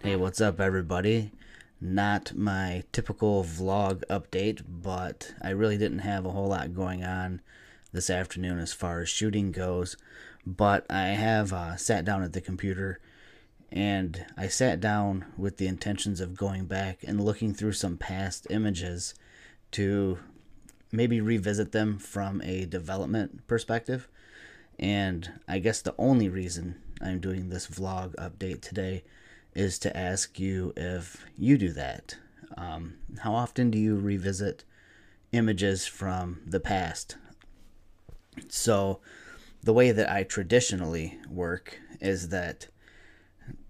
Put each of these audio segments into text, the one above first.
Hey, what's up, everybody? Not my typical vlog update, but I really didn't have a whole lot going on this afternoon as far as shooting goes. But I have sat down at the computer, and I sat down with the intentions of going back and looking through some past images to maybe revisit them from a development perspective. And I guess the only reason I'm doing this vlog update today is to ask you if you do that. How often do you revisit images from the past? So, the way that I traditionally work is that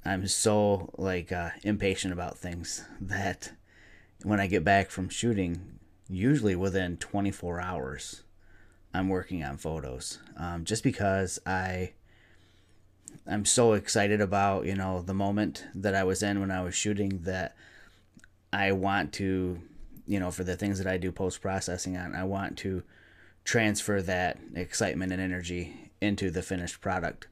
I'm so impatient about things that when I get back from shooting, usually within 24 hours, I'm working on photos. Just because I'm so excited about, the moment that I was in when I was shooting, that I want to, for the things that I do post processing on, I want to transfer that excitement and energy into the finished product.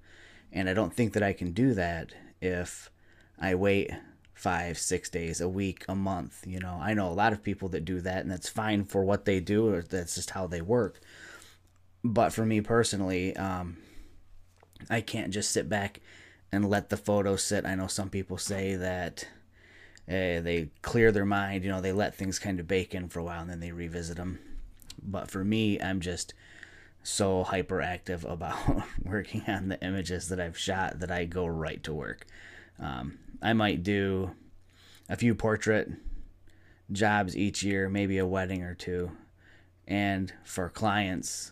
And I don't think that I can do that if I wait 5, 6 days, a week, a month. I know a lot of people that do that, and that's fine for what they do, or that's just how they work. But for me personally, I can't just sit back and let the photo sit. I know some people say that they clear their mind, they let things kind of bake in for a while and then they revisit them. But for me, I'm just so hyperactive about working on the images that I've shot that I go right to work. I might do a few portrait jobs each year, maybe a wedding or two. And for clients,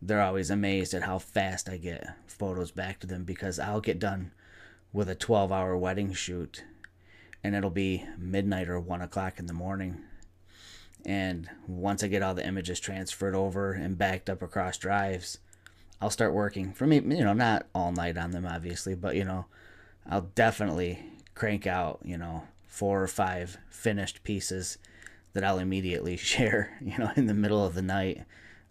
they're always amazed at how fast I get photos back to them, because I'll get done with a 12-hour wedding shoot and it'll be midnight or 1 o'clock in the morning. And once I get all the images transferred over and backed up across drives, I'll start working. For me, not all night on them, obviously, but, I'll definitely crank out, 4 or 5 finished pieces that I'll immediately share, in the middle of the night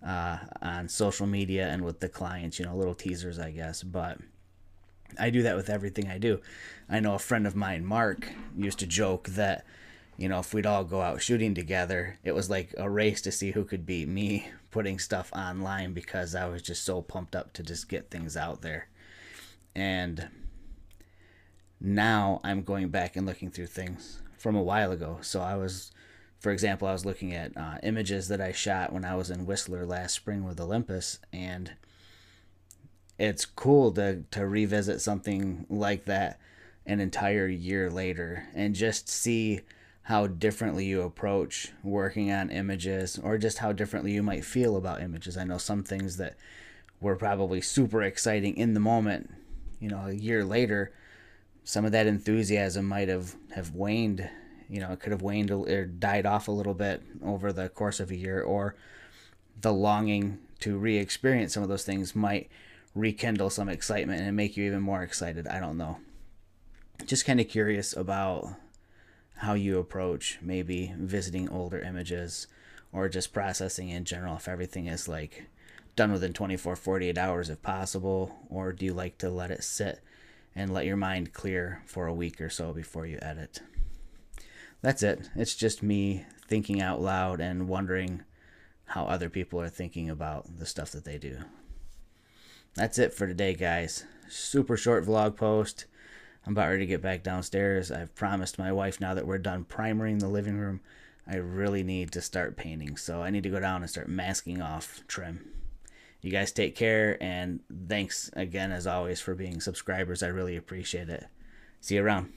on social media and with the clients, little teasers, I guess. But I do that with everything I do. I know a friend of mine, Mark, used to joke that, if we'd all go out shooting together, it was like a race to see who could beat me putting stuff online, because I was just so pumped up to just get things out there. And now I'm going back and looking through things from a while ago. So for example, I was looking at images that I shot when I was in Whistler last spring with Olympus, and it's cool to revisit something like that an entire year later and just see how differently you approach working on images, or just how differently you might feel about images. I know some things that were probably super exciting in the moment, a year later, some of that enthusiasm might have waned. It could have waned or died off a little bit over the course of a year, or the longing to re-experience some of those things might rekindle some excitement and make you even more excited. I don't know. Just kind of curious about how you approach maybe visiting older images, or just processing in general, if everything is like done within 24, 48 hours if possible, or do you like to let it sit and let your mind clear for a week or so before you edit? That's it. It's just me thinking out loud and wondering how other people are thinking about the stuff that they do. That's it for today, guys. Super short vlog post. I'm about ready to get back downstairs. I've promised my wife, now that we're done primering the living room, I really need to start painting. So I need to go down and start masking off trim. You guys take care, and thanks again, as always, for being subscribers. I really appreciate it. See you around.